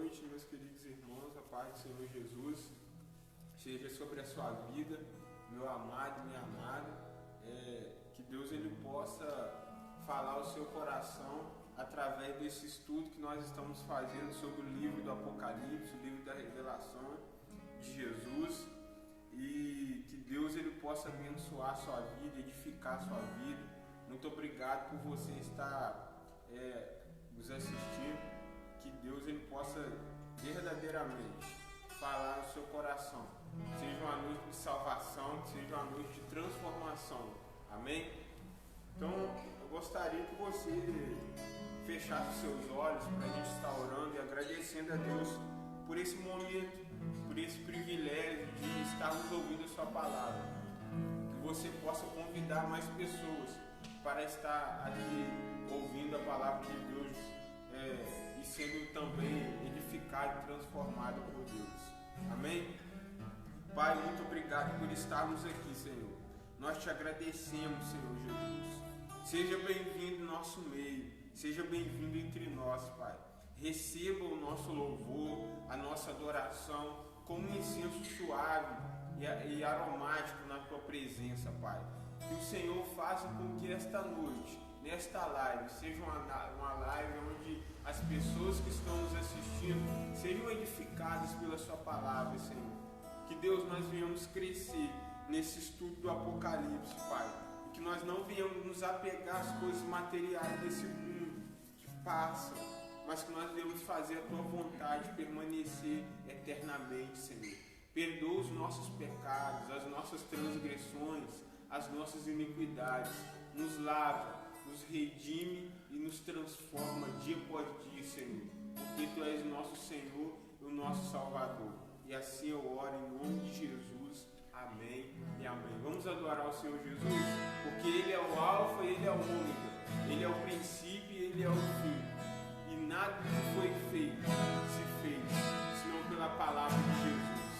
noite, meus queridos irmãos. A paz do Senhor Jesus seja sobre a sua vida, meu amado, minha amada. Que Deus ele possa falar ao seu coração através desse estudo que nós estamos fazendo sobre o livro do Apocalipse, o livro da revelação de Jesus, e que Deus ele possa abençoar a sua vida, edificar a sua vida. Muito obrigado por você estar nos assistindo. Que Deus ele possa verdadeiramente falar no seu coração. Seja uma noite de salvação, que seja uma noite de transformação. Amém? Então, eu gostaria que você fechasse os seus olhos para a gente estar orando e agradecendo a Deus por esse momento, por esse privilégio de estarmos ouvindo a sua palavra. Que você possa convidar mais pessoas para estar aqui ouvindo a palavra de Deus e sendo também edificado e transformado por Deus. Amém? Pai, muito obrigado por estarmos aqui, Senhor. Nós te agradecemos, Senhor Jesus. Seja bem-vindo no nosso meio, seja bem-vindo entre nós, Pai. Receba o nosso louvor, a nossa adoração como um incenso suave e aromático na tua presença, Pai. Que o Senhor faça com que esta noite, nesta live, seja uma live onde as pessoas que estão nos assistindo sejam edificadas pela sua palavra, Senhor. Que Deus, nós venhamos crescer nesse estudo do Apocalipse, Pai. E que nós não venhamos nos apegar às coisas materiais desse mundo que passa, mas que nós devemos fazer a tua vontade, permanecer eternamente, Senhor. Perdoa os nossos pecados, as nossas transgressões, as nossas iniquidades. Nos lava, nos redime e nos transforma dia após dia, Senhor. Porque tu és o nosso Senhor e o nosso Salvador. E assim eu oro em nome de Jesus. Amém e amém. Vamos adorar o Senhor Jesus, porque Ele é o Alfa e Ele é o Ômega. Ele é o princípio e Ele é o fim. E nada que foi feito se fez, senão pela palavra de Jesus.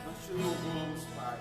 Nós te louvamos, Pai.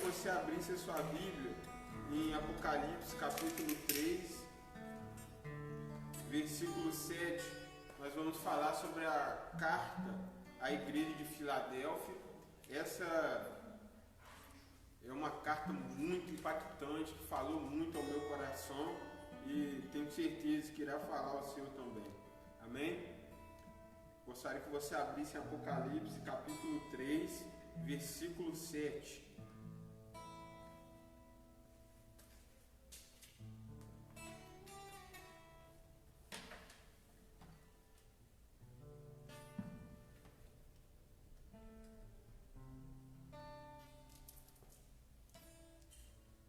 Você abrisse a sua Bíblia em Apocalipse capítulo 3, versículo 7, nós vamos falar sobre a carta à igreja de Filadélfia. Essa é uma carta muito impactante, que falou muito ao meu coração e tenho certeza que irá falar ao seu também. Amém? Gostaria que você abrisse Apocalipse, capítulo 3, versículo 7.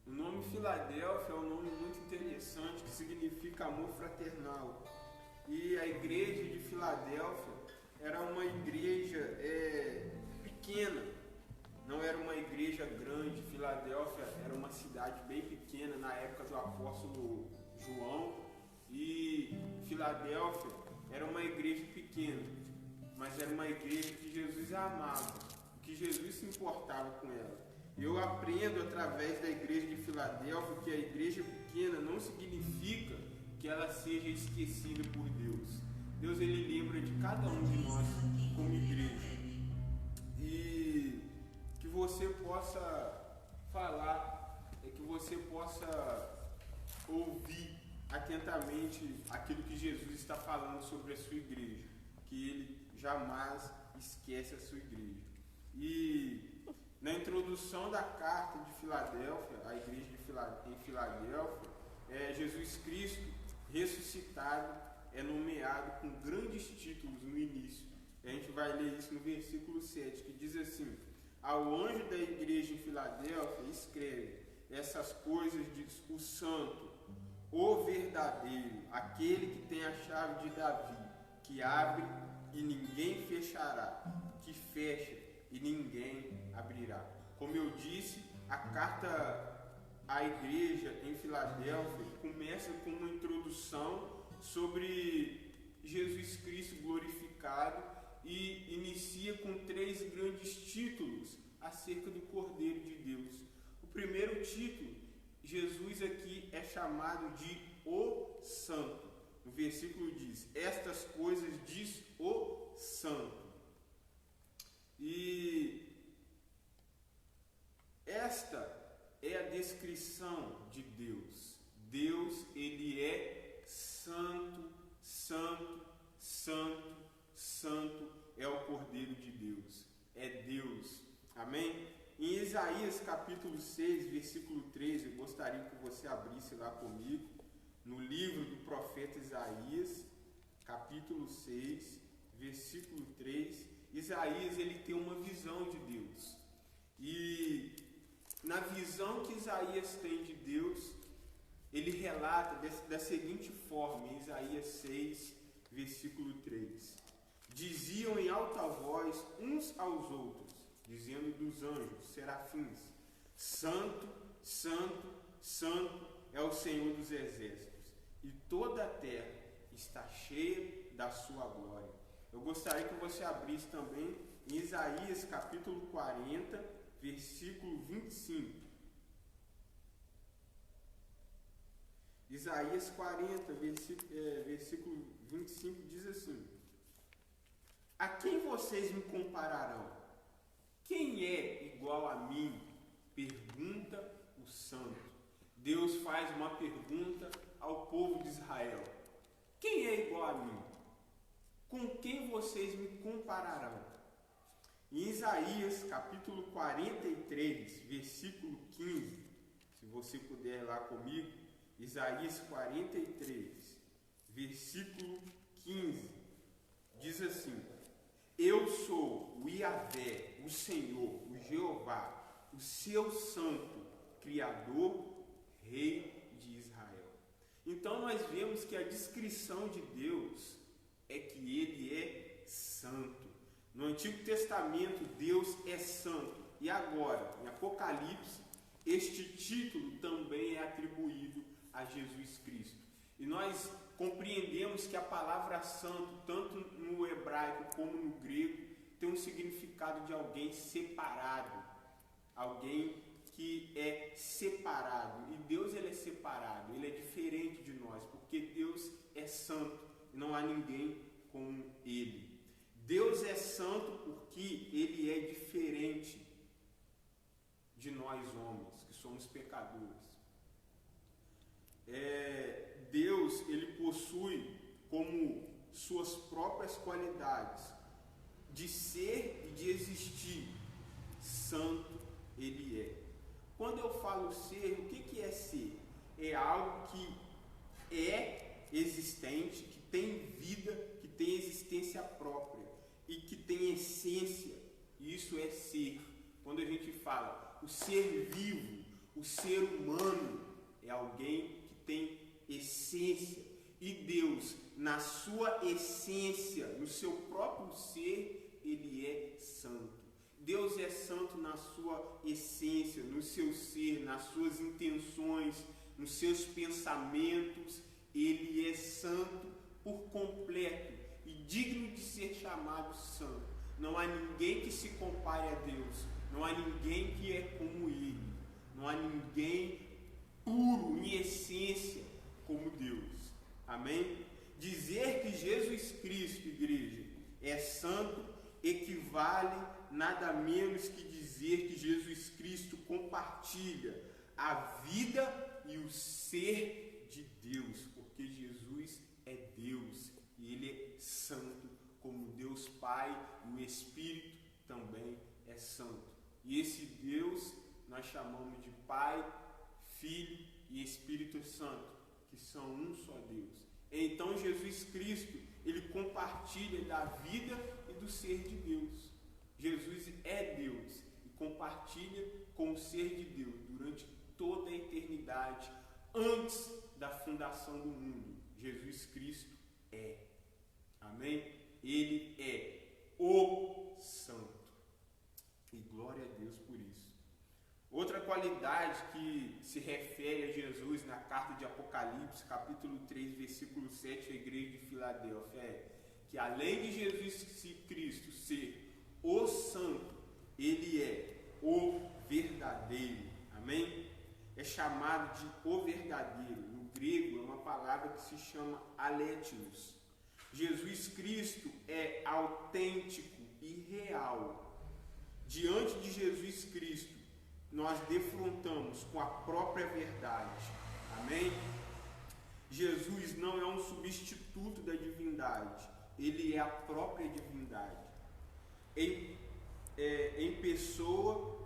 O nome Filadélfia é um nome muito interessante, que significa amor fraternal. E a igreja de Filadélfia era uma igreja pequena, não era uma igreja grande. Filadélfia era uma cidade bem pequena na época do apóstolo João, e Filadélfia era uma igreja pequena, mas era uma igreja que Jesus amava, que Jesus se importava com ela. Eu aprendo através da igreja de Filadélfia que a igreja pequena não significa que ela seja esquecida por Deus. Deus, ele lembra de cada um de nós como igreja. E que você possa falar, que você possa ouvir atentamente aquilo que Jesus está falando sobre a sua igreja, que ele jamais esquece a sua igreja. E na introdução da carta de Filadélfia, a igreja em Filadélfia, Jesus Cristo ressuscitado é nomeado com grandes títulos no início. A gente vai ler isso no versículo 7, que diz assim: ao anjo da igreja em Filadélfia escreve: essas coisas diz o santo, o verdadeiro, aquele que tem a chave de Davi, que abre e ninguém fechará, que fecha e ninguém abrirá. Como eu disse, a carta à igreja em Filadélfia começa com uma introdução sobre Jesus Cristo glorificado e inicia com 3 grandes títulos acerca do Cordeiro de Deus. O primeiro título, Jesus aqui é chamado de o Santo. O versículo diz: estas coisas diz o Santo. E esta é a descrição de Deus. Deus, ele é santo, santo, santo, santo, é o Cordeiro de Deus. É Deus. Amém? Em Isaías capítulo 6, versículo 13, eu gostaria que você abrisse lá comigo, no livro do profeta Isaías, capítulo 6, versículo 3. Isaías, ele tem uma visão de Deus. E na visão que Isaías tem de Deus, ele relata da seguinte forma, em Isaías 6, versículo 3. Diziam em alta voz uns aos outros, dizendo dos anjos, serafins: santo, santo, santo é o Senhor dos exércitos, e toda a terra está cheia da sua glória. Eu gostaria que você abrisse também em Isaías capítulo 40, versículo 25. Isaías 40, versículo 25 diz assim: a quem vocês me compararão? Quem é igual a mim? Pergunta o santo. Deus faz uma pergunta ao povo de Israel: quem é igual a mim? Com quem vocês me compararão? Em Isaías capítulo 43, versículo 15, se você puder ir lá comigo, Isaías 43, versículo 15, diz assim: eu sou o Yahvé, o Senhor, o Jeová, o seu santo, Criador, Rei de Israel. Então nós vemos que a descrição de Deus é que ele é santo. No Antigo Testamento, Deus é santo. E agora, em Apocalipse, este título também é atribuído a Jesus Cristo. E nós compreendemos que a palavra santo, tanto no hebraico como no grego, tem um significado de alguém separado. Alguém que é separado. E Deus, ele é separado, ele é diferente de nós, porque Deus é santo. Não há ninguém como ele. Deus é santo porque ele é diferente de nós homens, que somos pecadores. Deus, ele possui como suas próprias qualidades de ser e de existir, santo ele é. Quando eu falo ser, o que é ser? É algo que é existente, que tem vida, que tem existência própria e que tem essência. Isso é ser. Quando a gente fala o ser vivo, o ser humano, é alguém que tem essência. E Deus, na sua essência, no seu próprio ser, ele é santo. Deus é santo na sua essência, no seu ser, nas suas intenções, nos seus pensamentos. Ele é santo por completo e digno de ser chamado santo. Não há ninguém que se compare a Deus. Não há ninguém que é como Ele. Não há ninguém puro em essência como Deus. Amém? Dizer que Jesus Cristo, igreja, é santo equivale nada menos que dizer que Jesus Cristo compartilha a vida e o ser de Deus, porque Jesus é Deus e Ele é santo, como Deus Pai, e o Espírito também é santo. E esse Deus nós chamamos de Pai, Filho e Espírito Santo, que são um só Deus. Então Jesus Cristo, ele compartilha da vida e do ser de Deus. Jesus é Deus e compartilha com o ser de Deus durante toda a eternidade, antes da fundação do mundo. Jesus Cristo é. Amém? Ele é o Santo. E glória a Deus por isso. Outra qualidade que se refere a Jesus na carta de Apocalipse, capítulo 3, versículo 7, a igreja de Filadélfia, é que além de Jesus Cristo ser o Santo, ele é o verdadeiro. Amém? É chamado de o verdadeiro. No grego é uma palavra que se chama alétios. Jesus Cristo é autêntico e real. Diante de Jesus Cristo, nós defrontamos com a própria verdade. Amém? Jesus não é um substituto da divindade. Ele é a própria divindade. Em pessoa,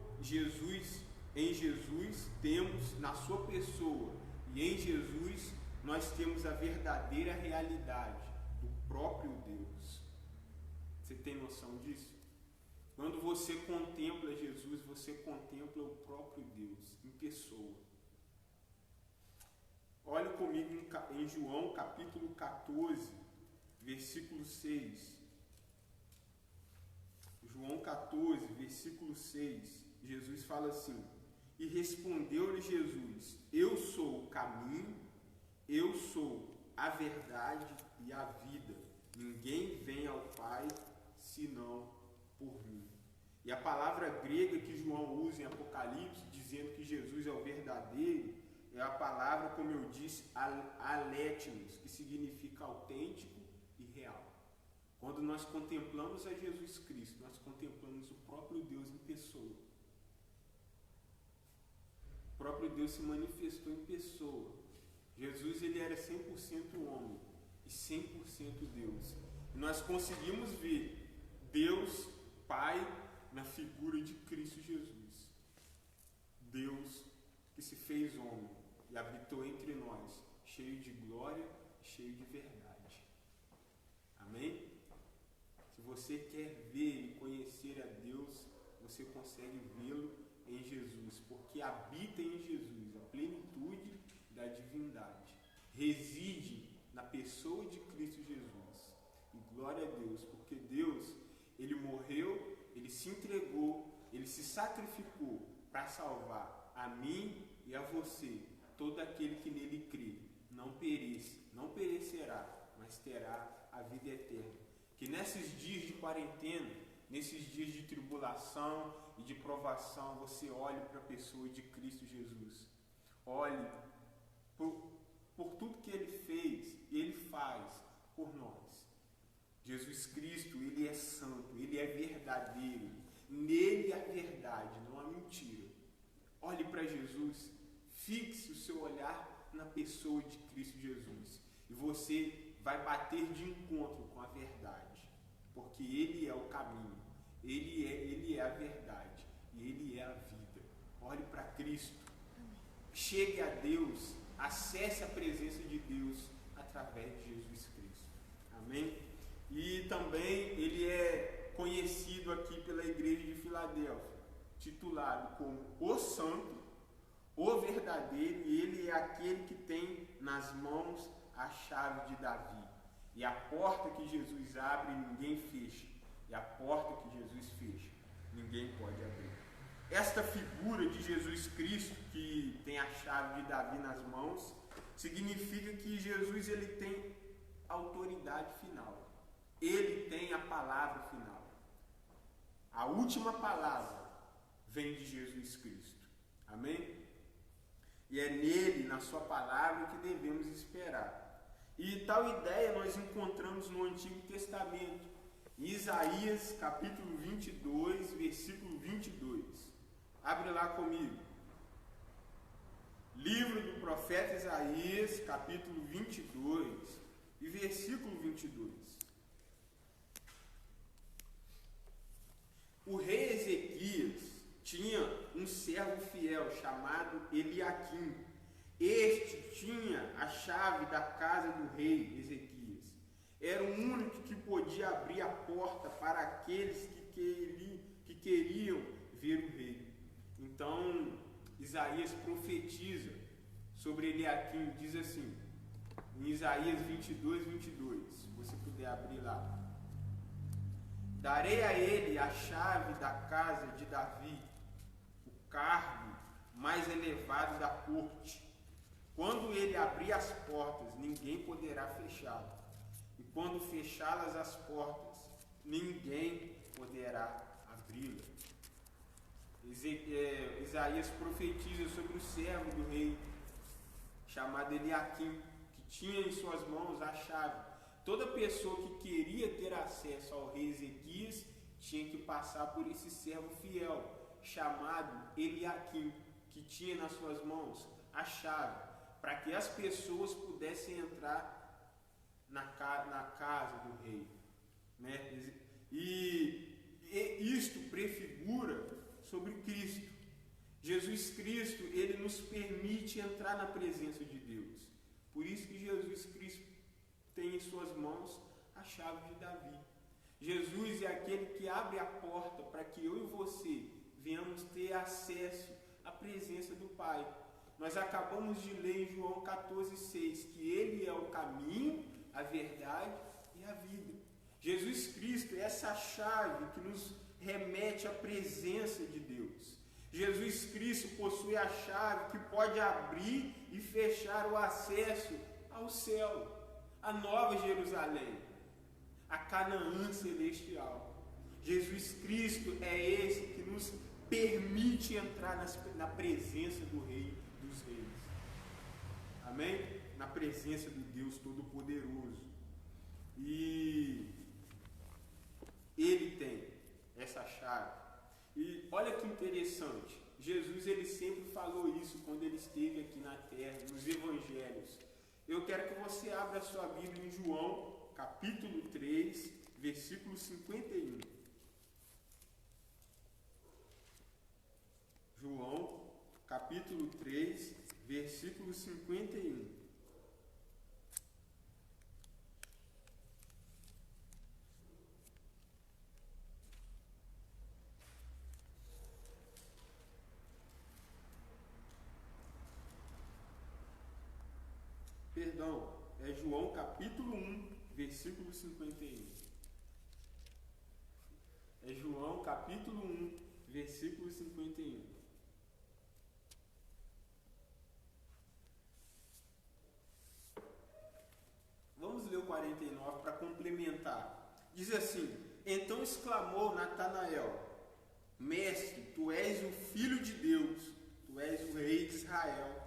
em Jesus temos, na sua pessoa e em Jesus, nós temos a verdadeira realidade do próprio Deus. Você tem noção disso? Quando você contempla Jesus, você contempla o próprio Deus em pessoa. Olhe comigo em João capítulo 14, versículo 6. João 14, versículo 6. Jesus fala assim: e respondeu-lhe Jesus: eu sou o caminho, eu sou a verdade e a vida. Ninguém vem ao Pai senão por mim. E a palavra grega que João usa em Apocalipse, dizendo que Jesus é o verdadeiro, é a palavra, como eu disse, alétimos, que significa autêntico e real. Quando nós contemplamos a Jesus Cristo, nós contemplamos o próprio Deus em pessoa. O próprio Deus se manifestou em pessoa. Jesus, ele era 100% homem e 100% Deus. E nós conseguimos ver Deus Pai na figura de Cristo Jesus. Deus que se fez homem e habitou entre nós, cheio de glória e cheio de verdade. Amém? Se você quer ver e conhecer a Deus, você consegue vê-lo em Jesus, porque habita em Jesus a plenitude da divindade. Reside na pessoa de Cristo Jesus. E glória a Deus, porque Deus, ele morreu, ele se entregou, ele se sacrificou para salvar a mim e a você, todo aquele que nele crê. Não pereça, não perecerá, mas terá a vida eterna. Que nesses dias de quarentena, nesses dias de tribulação e de provação, você olhe para a pessoa de Cristo Jesus. Olhe por tudo que ele fez e ele faz por nós. Jesus Cristo, ele é santo, ele é verdadeiro. Nele há verdade, não há mentira. Olhe para Jesus, fixe o seu olhar na pessoa de Cristo Jesus. E você vai bater de encontro com a verdade, porque Ele é o caminho, Ele é a verdade e Ele é a vida. Olhe para Cristo, chegue a Deus, acesse a presença de Deus através de Jesus Cristo. Amém? E também ele é conhecido aqui pela igreja de Filadélfia, titulado como o Santo, o verdadeiro, e ele é aquele que tem nas mãos a chave de Davi. E a porta que Jesus abre, ninguém fecha. E a porta que Jesus fecha, ninguém pode abrir. Esta figura de Jesus Cristo, que tem a chave de Davi nas mãos, significa que Jesus ele tem autoridade final. Ele tem a palavra final. A última palavra vem de Jesus Cristo. Amém? E é nele, na sua palavra, que devemos esperar. E tal ideia nós encontramos no Antigo Testamento, em Isaías capítulo 22, versículo 22. Abre lá comigo. Livro do profeta Isaías, capítulo 22, e versículo 22. O rei Ezequias tinha um servo fiel chamado Eliaquim. Este tinha a chave da casa do rei Ezequias. Era o único que podia abrir a porta para aqueles que queriam ver o rei. Então, Isaías profetiza sobre Eliaquim, diz assim, em Isaías 22, 22, se você puder abrir lá. Darei a ele a chave da casa de Davi, o cargo mais elevado da corte. Quando ele abrir as portas, ninguém poderá fechá-las. E quando fechá-las as portas, ninguém poderá abri-las. Isaías profetiza sobre o servo do rei, chamado Eliaquim, que tinha em suas mãos a chave. Toda pessoa que queria ter acesso ao rei Ezequias tinha que passar por esse servo fiel, chamado Eliaquim, que tinha nas suas mãos a chave, para que as pessoas pudessem entrar na casa do rei. Né? E isto prefigura sobre Cristo. Jesus Cristo, ele nos permite entrar na presença de Deus. Por isso que Jesus Cristo tem em suas mãos a chave de Davi. Jesus é aquele que abre a porta para que eu e você venhamos ter acesso à presença do Pai. Nós acabamos de ler em João 14,6 que Ele é o caminho, a verdade e a vida. Jesus Cristo é essa chave que nos remete à presença de Deus. Jesus Cristo possui a chave que pode abrir e fechar o acesso ao céu, a Nova Jerusalém, a Canaã celestial. Jesus Cristo é esse que nos permite entrar na presença do Rei dos Reis. Amém? Na presença do Deus Todo-Poderoso. E Ele tem essa chave. E olha que interessante, Jesus ele sempre falou isso quando ele esteve aqui na terra, nos evangelhos. Eu quero que você abra a sua Bíblia em João, capítulo 3, versículo 51. João, capítulo 3, versículo 51. Perdão, é João capítulo 1, versículo 51. É João capítulo 1, versículo 51. Vamos ler o 49 para complementar. Diz assim: então exclamou Natanael: Mestre, tu és o Filho de Deus, tu és o Rei de Israel.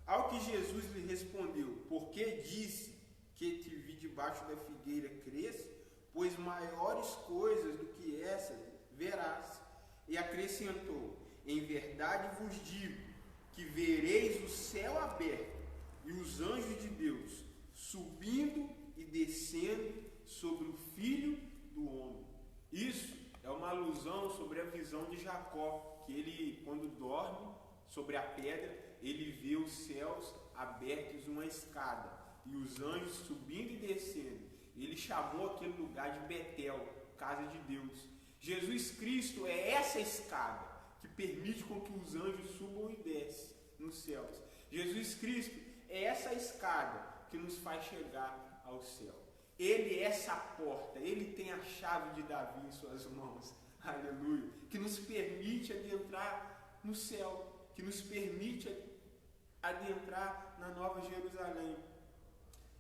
Ao que Jesus lhe respondeu: por que disse que te vi debaixo da figueira, cresce? Pois maiores coisas do que essas verás. E acrescentou: em verdade vos digo que vereis o céu aberto e os anjos de Deus subindo e descendo sobre o Filho do Homem. Isso é uma alusão sobre a visão de Jacó, que ele, quando dorme sobre a pedra, ele vê os céus abertos, uma escada, e os anjos subindo e descendo. Ele chamou aquele lugar de Betel, casa de Deus. Jesus Cristo é essa escada que permite com que os anjos subam e desçam nos céus. Jesus Cristo é essa escada que nos faz chegar ao céu. Ele é essa porta, ele tem a chave de Davi em suas mãos, aleluia, que nos permite adentrar no céu, que nos permite adentrar na Nova Jerusalém.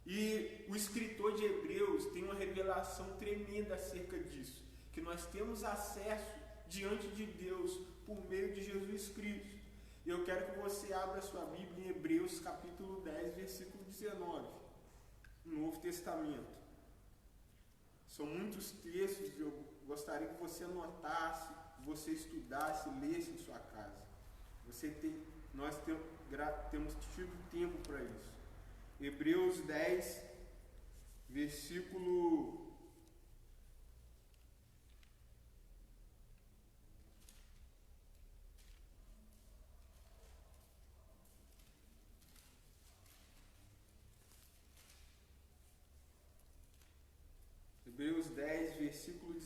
E o escritor de Hebreus tem uma revelação tremenda acerca disso, que nós temos acesso diante de Deus por meio de Jesus Cristo. Eu quero que você abra sua Bíblia em Hebreus capítulo 10, versículo 19, no Novo Testamento. São muitos textos, eu gostaria que você anotasse, você estudasse, lesse em sua casa. Nós temos tido tempo para isso. Hebreus 10, versículo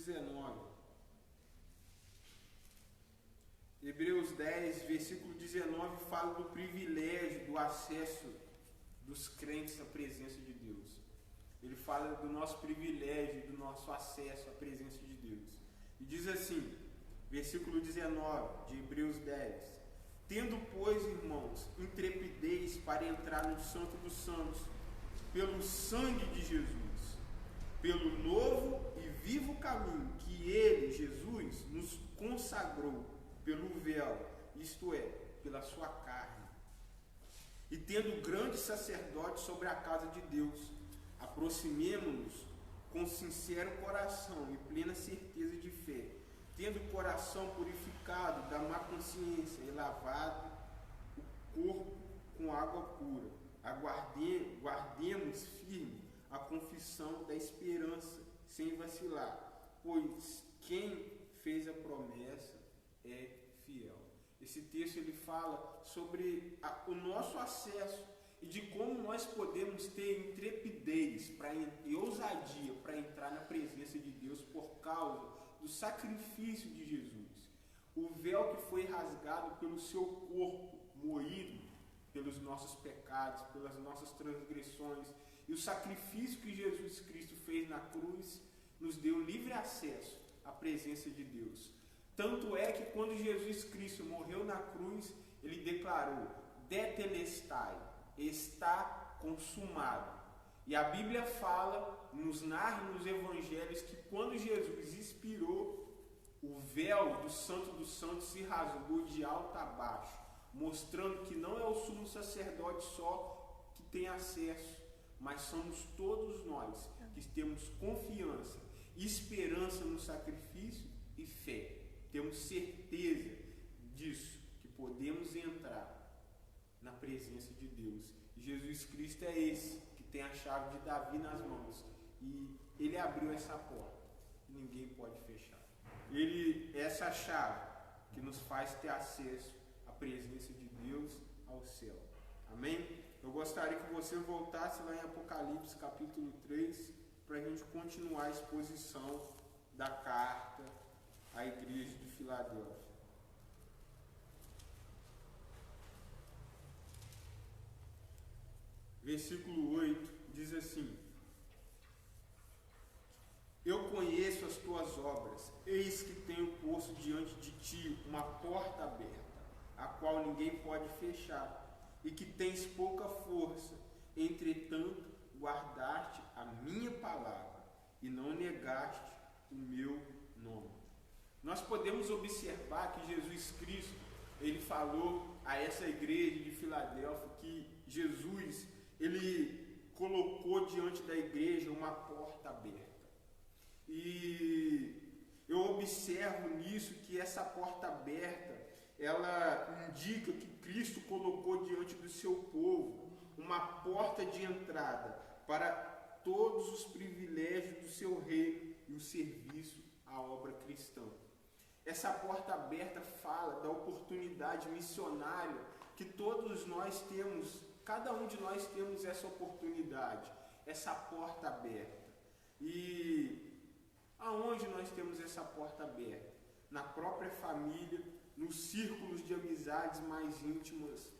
19. Hebreus 10, versículo 19 fala do privilégio, do acesso dos crentes à presença de Deus. Ele fala do nosso privilégio, do nosso acesso à presença de Deus. E diz assim, versículo 19 de Hebreus 10: Tendo, pois, irmãos, intrepidez para entrar no Santo dos Santos, pelo sangue de Jesus, pelo novo e vivo caminho que ele, Jesus, nos consagrou pelo véu, isto é, pela sua carne. E tendo grande sacerdote sobre a casa de Deus, aproximemo-nos com sincero coração e plena certeza de fé, tendo o coração purificado da má consciência e lavado o corpo com água pura. Guardemos firme a confissão da esperança, sem vacilar, pois quem fez a promessa é fiel. Esse texto ele fala sobre o nosso acesso e de como nós podemos ter intrepidez e ousadia para entrar na presença de Deus por causa do sacrifício de Jesus. O véu que foi rasgado pelo seu corpo moído pelos nossos pecados, pelas nossas transgressões, e o sacrifício que Jesus Cristo fez na cruz nos deu livre acesso à presença de Deus. Tanto é que quando Jesus Cristo morreu na cruz, ele declarou: Tetelestai, está consumado. E a Bíblia fala, nos narra nos evangelhos, que quando Jesus expirou, o véu do Santo dos Santos se rasgou de alto a baixo, mostrando que não é o sumo sacerdote só que tem acesso, mas somos todos nós que temos confiança, esperança no sacrifício e fé. Temos certeza disso, que podemos entrar na presença de Deus. E Jesus Cristo é esse que tem a chave de Davi nas mãos. E ele abriu essa porta. Ninguém pode fechar. Ele é essa chave que nos faz ter acesso à presença de Deus, ao céu. Amém? Eu gostaria que você voltasse lá em Apocalipse capítulo 3 para a gente continuar a exposição da carta à igreja de Filadélfia. Versículo 8 diz assim: Eu conheço as tuas obras, eis que tenho posto diante de ti uma porta aberta, a qual ninguém pode fechar, e que tens pouca força, entretanto guardaste a minha palavra e não negaste o meu nome. Nós podemos observar que Jesus Cristo, ele falou a essa igreja de Filadélfia que Jesus, ele colocou diante da igreja uma porta aberta. E eu observo nisso que essa porta aberta, ela indica que Cristo colocou diante do seu povo uma porta de entrada para todos os privilégios do seu reino e o serviço à obra cristã. Essa porta aberta fala da oportunidade missionária que todos nós temos, cada um de nós temos essa oportunidade, essa porta aberta. E aonde nós temos essa porta aberta? Na própria família, nos círculos de amizades mais íntimas.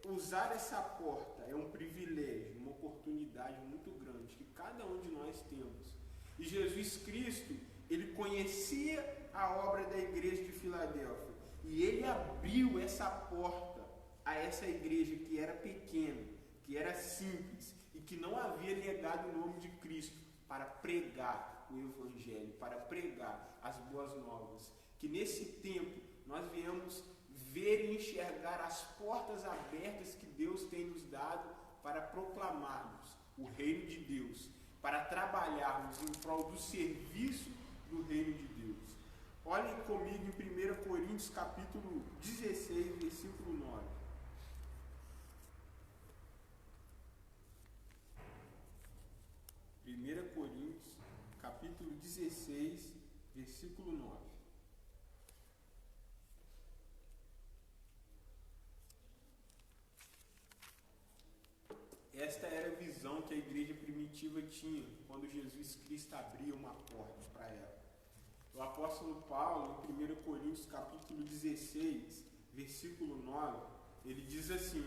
Usar essa porta é um privilégio, uma oportunidade muito grande que cada um de nós temos. E Jesus Cristo, ele conhecia a obra da igreja de Filadélfia e ele abriu essa porta a essa igreja que era pequena, que era simples e que não havia negado o nome de Cristo, para pregar o Evangelho, para pregar as boas novas. Que nesse tempo nós viemos ver e enxergar as portas abertas que Deus tem nos dado para proclamarmos o reino de Deus, para trabalharmos em prol do serviço do reino de Deus. Olhem comigo em 1 Coríntios capítulo 16, versículo 9. 1 Coríntios capítulo 16, versículo 9. Esta era a visão que a igreja primitiva tinha quando Jesus Cristo abria uma porta para ela. O apóstolo Paulo, em 1 Coríntios capítulo 16, versículo 9, ele diz assim,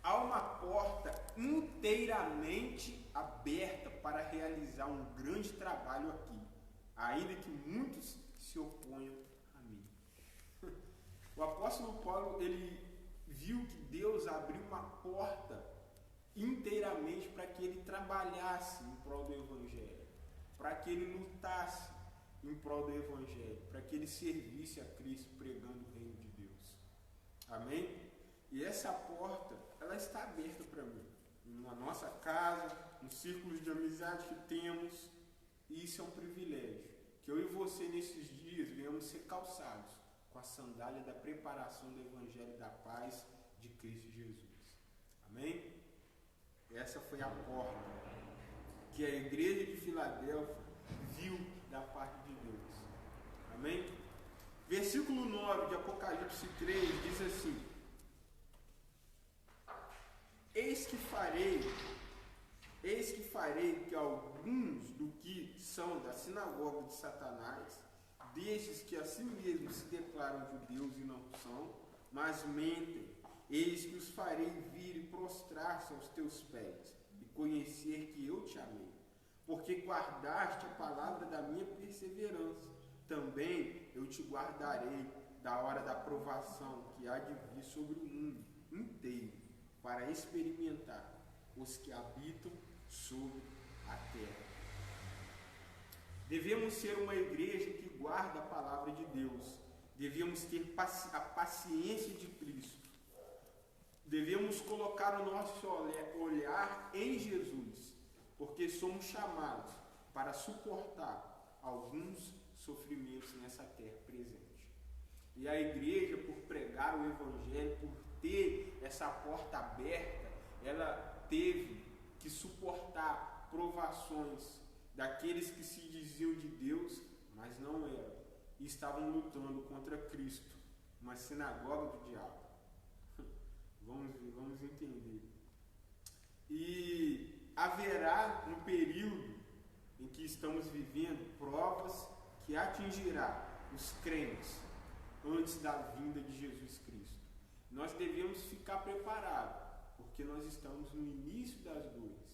há uma porta inteiramente aberta para realizar um grande trabalho aqui, ainda que muitos se oponham a mim. O apóstolo Paulo, ele viu que Deus abriu uma porta inteiramente para que ele trabalhasse em prol do Evangelho, para que ele lutasse em prol do Evangelho, para que ele servisse a Cristo pregando o reino de Deus. Amém? E essa porta, ela está aberta para mim, na nossa casa, nos círculos de amizade que temos, e isso é um privilégio, que eu e você nesses dias venhamos ser calçados com a sandália da preparação do Evangelho da paz de Cristo Jesus. Amém? Essa foi a porta que a igreja de Filadélfia viu da parte de Deus. Amém? Versículo 9 de Apocalipse 3 diz assim: Eis que farei que alguns do que são da sinagoga de Satanás, destes que a si mesmos se declaram judeus e não são, mas mentem, eis que os farei vir e prostrar-se aos teus pés, e conhecer que eu te amei, porque guardaste a palavra da minha perseverança. Também eu te guardarei da hora da provação que há de vir sobre o mundo inteiro, para experimentar os que habitam sobre a terra. Devemos ser uma igreja que guarda a palavra de Deus. Devemos ter a paciência de Cristo. Devemos colocar o nosso olhar em Jesus, porque somos chamados para suportar alguns sofrimentos nessa terra presente. E a igreja, por pregar o Evangelho, por ter essa porta aberta, ela teve que suportar provações daqueles que se diziam de Deus, mas não eram, e estavam lutando contra Cristo, uma sinagoga do diabo. Vamos entender. E haverá um período em que estamos vivendo provas que atingirá os crentes antes da vinda de Jesus Cristo. Nós devemos ficar preparados, porque nós estamos no início das dores.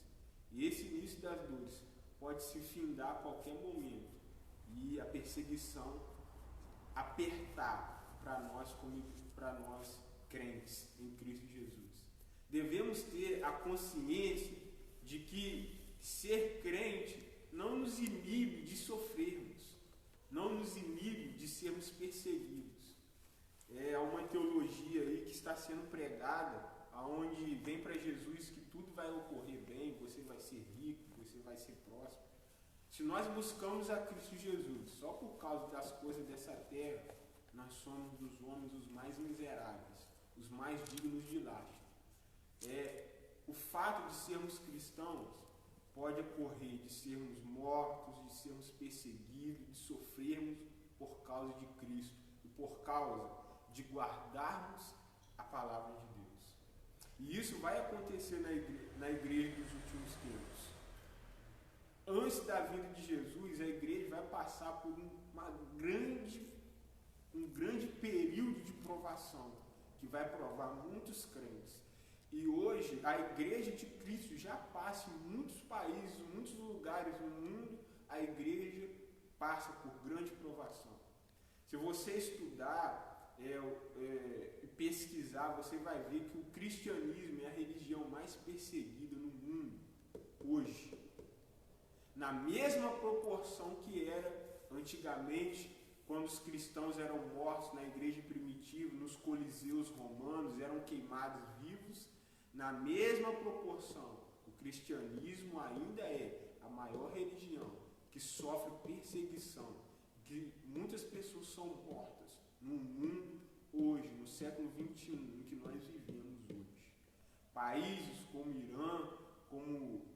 E esse início das dores pode se findar a qualquer momento e a perseguição apertar para nós crentes em Cristo Jesus. Devemos ter a consciência de que ser crente não nos inibe de sofrermos, não nos inibe de sermos perseguidos. É uma teologia aí que está sendo pregada, aonde vem para Jesus que tudo vai ocorrer bem, você vai ser rico, você vai ser próspero. Se nós buscamos a Cristo Jesus só por causa das coisas dessa terra, nós somos dos homens os mais miseráveis, os mais dignos de lástima. O fato de sermos cristãos pode ocorrer de sermos mortos, de sermos perseguidos, de sofrermos por causa de Cristo e por causa de guardarmos a palavra de Deus. E isso vai acontecer na igreja dos últimos tempos. Antes da vinda de Jesus, a igreja vai passar por um grande período de provação, que vai provar muitos crentes. E hoje, a igreja de Cristo já passa em muitos países, em muitos lugares do mundo, a igreja passa por grande provação. Se você estudar e pesquisar, você vai ver que o cristianismo é a religião mais perseguida no mundo hoje. Na mesma proporção que era antigamente, quando os cristãos eram mortos na igreja primitiva, nos coliseus romanos, eram queimados vivos, na mesma proporção, o cristianismo ainda é a maior religião que sofre perseguição, que muitas pessoas são mortas no mundo hoje, no século XXI, em que nós vivemos hoje. Países como Irã, como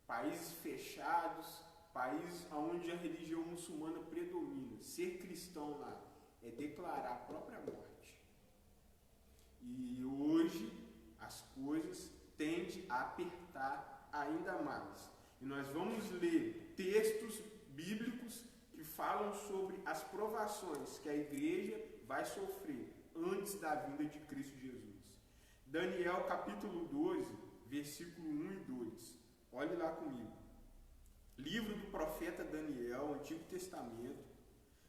países fechados, países onde a religião muçulmana predomina. Ser cristão lá é declarar a própria morte. E hoje as coisas tendem a apertar ainda mais. E nós vamos ler textos bíblicos que falam sobre as provações que a igreja vai sofrer antes da vinda de Cristo Jesus. Daniel capítulo 12, versículo 1 e 2. Olhe lá comigo. Livro do profeta Daniel, Antigo Testamento,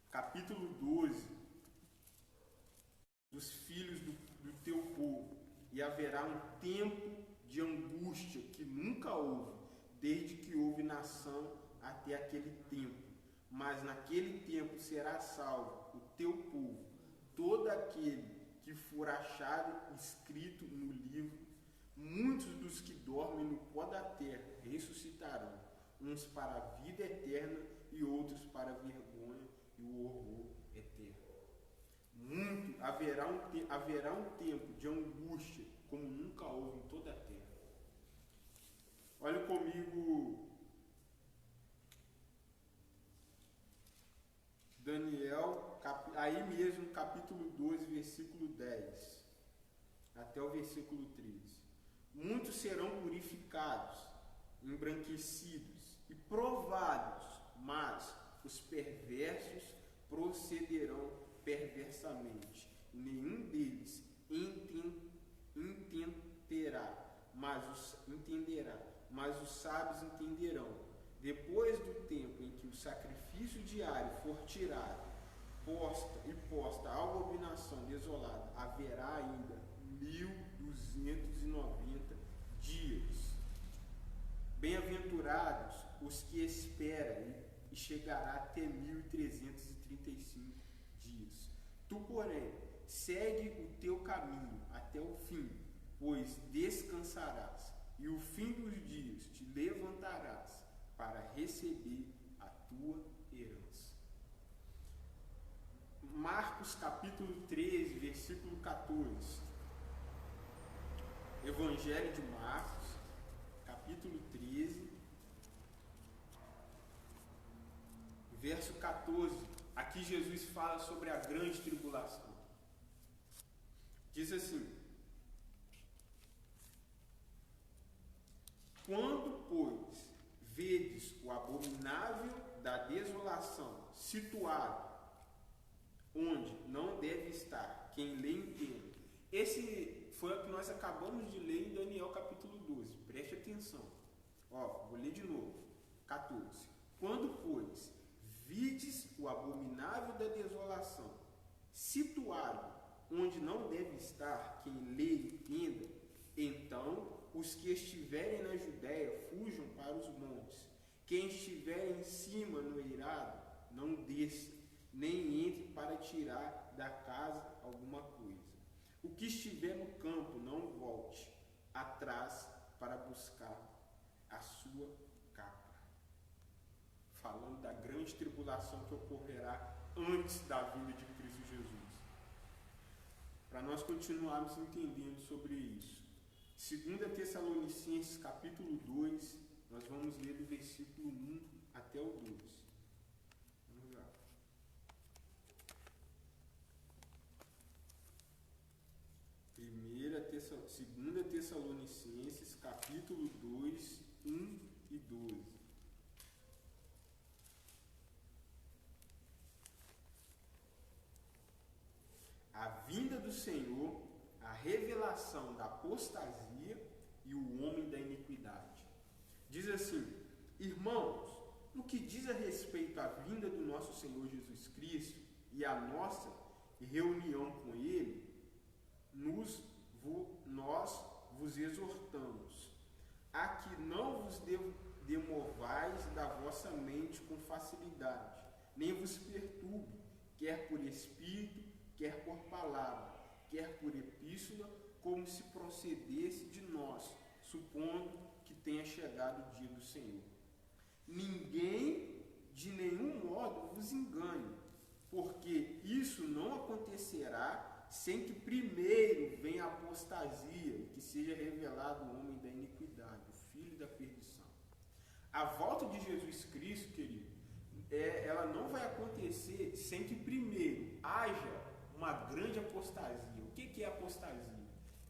capítulo 12. Dos filhos do teu povo. E haverá um tempo de angústia que nunca houve, desde que houve nação até aquele tempo. Mas naquele tempo será salvo o teu povo, todo aquele que for achado escrito no livro. Muitos dos que dormem no pó da terra ressuscitarão, uns para a vida eterna e outros para a vergonha e o horror eterno. Haverá um tempo de angústia como nunca houve em toda a terra. Olha comigo Daniel, aí mesmo, capítulo 12, versículo 10, até o versículo 13. Muitos serão purificados, embranquecidos e provados, mas os perversos procederão perversamente. Nenhum deles entenderá, mas os sábios entenderão. Depois do tempo em que o sacrifício diário for tirado, posta a abominação desolada, haverá ainda 1290 dias. Bem-aventurados os que esperam, e chegará até 1335 dias. Tu, porém, segue o teu caminho até o fim, pois descansarás, e o fim dos dias te levantarás para receber a tua herança. Marcos capítulo 13, versículo 14. Evangelho de Marcos, capítulo 13, verso 14. Aqui Jesus fala sobre a grande tribulação. Diz assim: quando, pois, vedes o abominável da desolação situado onde não deve estar, quem lê entenda. Esse foi o que nós acabamos de ler em Daniel capítulo 12. Preste atenção. Vou ler de novo. 14. Quando, pois, vides o abominável da desolação situado onde não deve estar, quem lê entenda, então os que estiverem na Judéia fujam para os montes. Quem estiver em cima no eirado, não desça, nem entre para tirar da casa alguma coisa. O que estiver no campo, não volte atrás para buscar a sua capa. Falando da grande tribulação que ocorrerá antes da vinda de Cristo Jesus. Para nós continuarmos entendendo sobre isso. 2 Tessalonicenses capítulo 2, Nós vamos ler do versículo 1 até o 12. Vamos lá. 2 Tessalonicenses, capítulo 2, 1 e 12. A vinda do Senhor, a revelação da apostasia e o homem da iniquidade. Diz assim: irmãos, no que diz a respeito à vinda do nosso Senhor Jesus Cristo e à nossa reunião com Ele, nós vos exortamos a que não vos demovais da vossa mente com facilidade, nem vos perturbe, quer por espírito, quer por palavra, quer por epístola, como se procedesse de nós, supondo que tenha chegado o dia do Senhor. Ninguém de nenhum modo vos engane, porque isso não acontecerá sem que primeiro venha a apostasia, que seja revelado o homem da iniquidade, o filho da perdição. A volta de Jesus Cristo, querido, ela não vai acontecer sem que primeiro haja uma grande apostasia. O que é apostasia?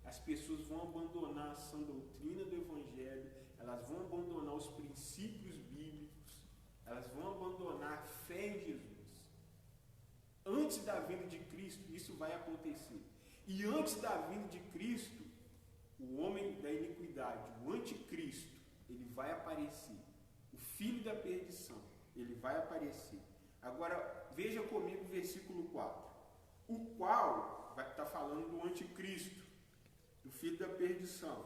As pessoas vão abandonar a sã doutrina do Evangelho, elas vão abandonar os princípios bíblicos, elas vão abandonar a fé em Jesus. Antes da vinda de Cristo, isso vai acontecer. E antes da vinda de Cristo, o homem da iniquidade, o anticristo, ele vai aparecer. O filho da perdição, ele vai aparecer. Agora, veja comigo o versículo 4. O qual vai estar falando do anticristo, do filho da perdição,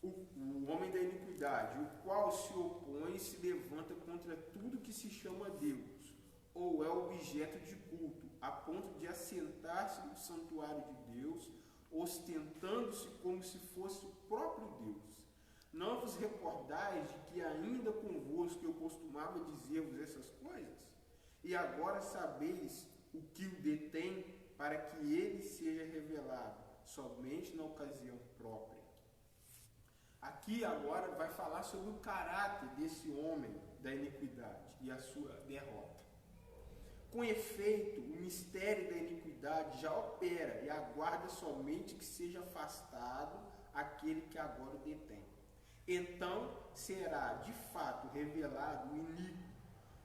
o homem da iniquidade, o qual se opõe e se levanta contra tudo que se chama Deus, ou é objeto de culto, a ponto de assentar-se no santuário de Deus, ostentando-se como se fosse o próprio Deus. Não vos recordais de que ainda convosco eu costumava dizer-vos essas coisas? E agora sabeis o que o detém, para que ele seja revelado somente na ocasião própria. Aqui agora vai falar sobre o caráter desse homem da iniquidade e a sua derrota. Com efeito, o mistério da iniquidade já opera e aguarda somente que seja afastado aquele que agora o detém. Então será de fato revelado o iníquo,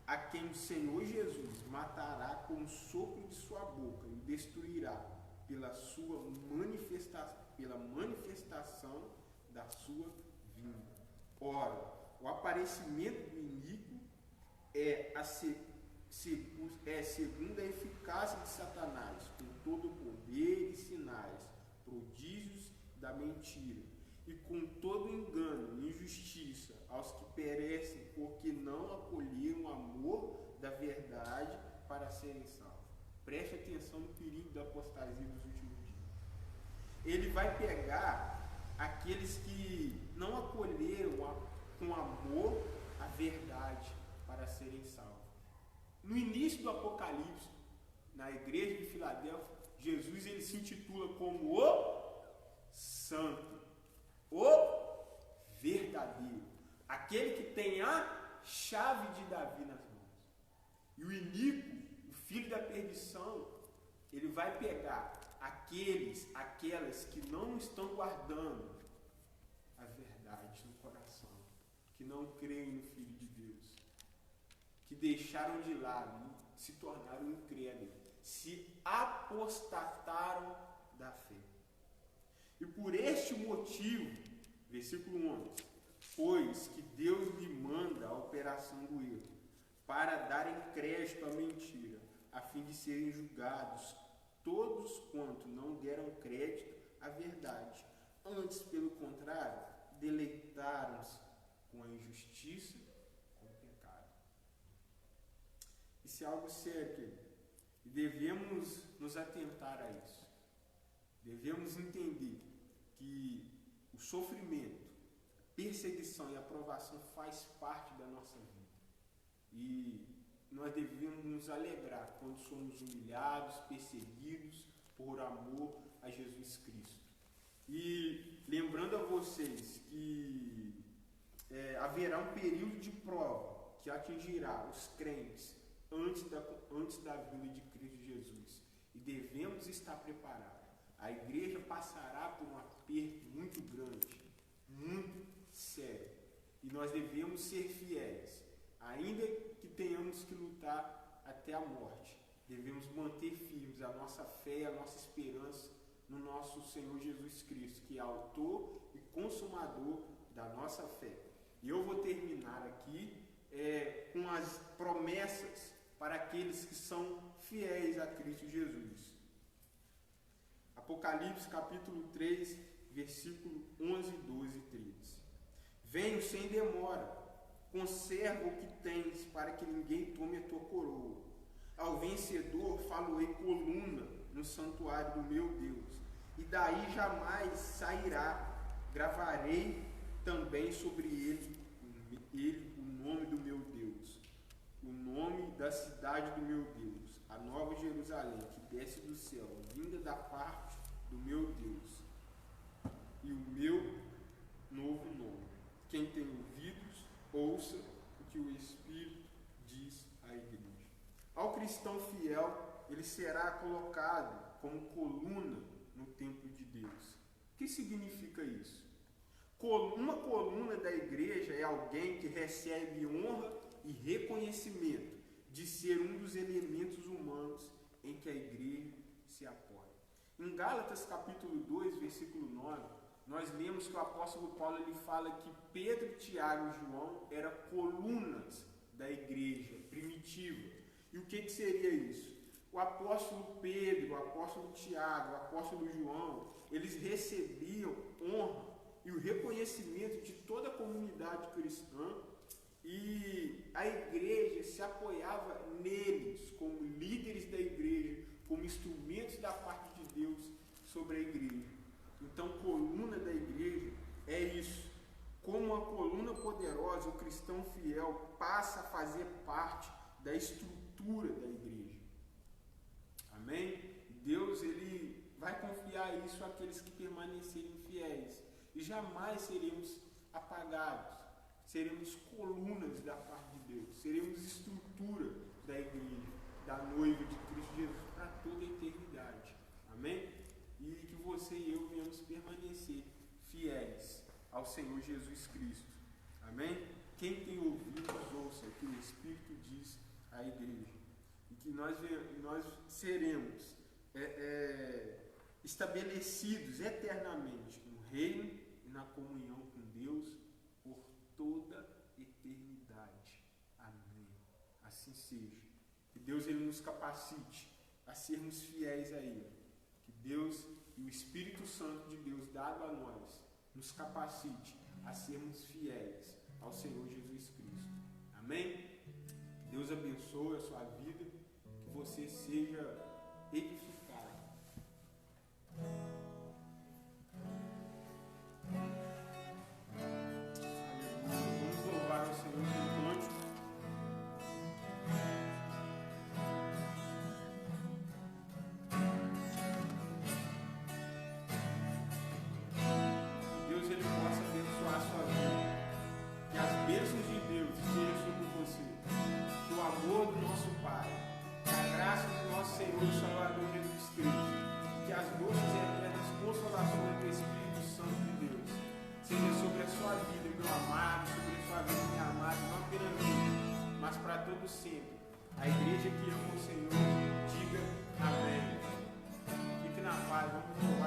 a quem o Senhor Jesus matará com o sopro de sua boca e o destruirá pela manifestação da sua vinda. Ora, o aparecimento do iníquo é segundo a eficácia de Satanás, com todo o poder e sinais, prodígios da mentira, e com todo engano e injustiça aos que perecem, porque não acolheram o amor da verdade para serem salvos. Preste atenção no perigo da apostasia dos últimos dias. Ele vai pegar aqueles que não acolheram com amor a verdade para serem salvos. No início do Apocalipse, na igreja de Filadélfia, Jesus ele se intitula como o Santo, o verdadeiro, aquele que tem a chave de Davi nas mãos. E o iníquo, o filho da perdição, ele vai pegar aquelas que não estão guardando a verdade no coração, que não creem no Filho de Deus, que deixaram de lado e se tornaram incrédulos, se apostataram da fé. E por este motivo, versículo 11, pois que Deus lhe manda a operação do erro, para darem crédito à mentira, a fim de serem julgados todos quanto não deram crédito à verdade, antes, pelo contrário, deleitaram-se com a injustiça, com o pecado. Isso é algo sério, querido. E devemos nos atentar a isso. Devemos entender que o sofrimento, a perseguição e a provação faz parte da nossa vida. E nós devemos nos alegrar quando somos humilhados, perseguidos por amor a Jesus Cristo. E lembrando a vocês que haverá um período de prova que atingirá os crentes antes da vinda de Cristo Jesus. E devemos estar preparados. A igreja passará por um aperto muito grande, muito sério. E nós devemos ser fiéis, ainda que tenhamos que lutar até a morte. Devemos manter firmes a nossa fé e a nossa esperança no nosso Senhor Jesus Cristo, que é autor e consumador da nossa fé. E eu vou terminar aqui com as promessas para aqueles que são fiéis a Cristo Jesus. Apocalipse capítulo 3, versículo 11, 12 e 13. Venho sem demora, conserva o que tens, para que ninguém tome a tua coroa. Ao vencedor falo-ei coluna no santuário do meu Deus, e daí jamais sairá. Gravarei também sobre ele o nome do meu Deus, o nome da cidade do meu Deus, a nova Jerusalém, que desce do céu, vinda da parte do meu Deus, e o meu novo nome. Quem tem ouvidos, ouça o que o Espírito diz à igreja. Ao cristão fiel, ele será colocado como coluna no templo de Deus. O que significa isso? Uma coluna da igreja é alguém que recebe honra e reconhecimento de ser um dos elementos humanos em que a igreja se apoia. Em Gálatas capítulo 2, versículo 9, nós lemos que o apóstolo Paulo ele fala que Pedro, Tiago e João eram colunas da igreja primitiva. E o que seria isso? O apóstolo Pedro, o apóstolo Tiago, o apóstolo João, eles recebiam honra e o reconhecimento de toda a comunidade cristã, e a igreja se apoiava neles como líderes da igreja, como instrumentos da parte de Deus sobre a igreja. Então, coluna da igreja é isso. Como uma coluna poderosa, o cristão fiel passa a fazer parte da estrutura da igreja. Amém? Deus ele vai confiar isso àqueles que permanecerem fiéis. E jamais seremos apagados. Seremos colunas da parte de Deus. Seremos estrutura da igreja, da noiva de Cristo Jesus para toda a eternidade. Amém? E que você e eu venhamos permanecer fiéis ao Senhor Jesus Cristo. Amém? Quem tem ouvidos, ouça o que o Espírito diz à igreja. E que nós seremos estabelecidos eternamente no reino e na comunhão com Deus por toda eternidade. Amém. Assim seja. Que Deus ele nos capacite a sermos fiéis a Ele. Que Deus e o Espírito Santo de Deus dado a nós nos capacite a sermos fiéis ao Senhor Jesus Cristo. Amém? Que Deus abençoe a sua vida, que você seja edificado. Vamos louvar ao Senhor com cântico. Deus ele possa abençoar a sua vida. Que as bênçãos de Deus estejam sobre você. Que o amor do nosso Pai, que a graça do nosso Senhor e Salvador Jesus Cristo, que as doces e eternas consolações do Espírito Santo de Deus seja sobre a sua vida, meu amado, sobre a sua vida, minha amada, não apenas hoje, mas para todo sempre. A igreja que ama o Senhor, diga amém. Fique na paz, vamos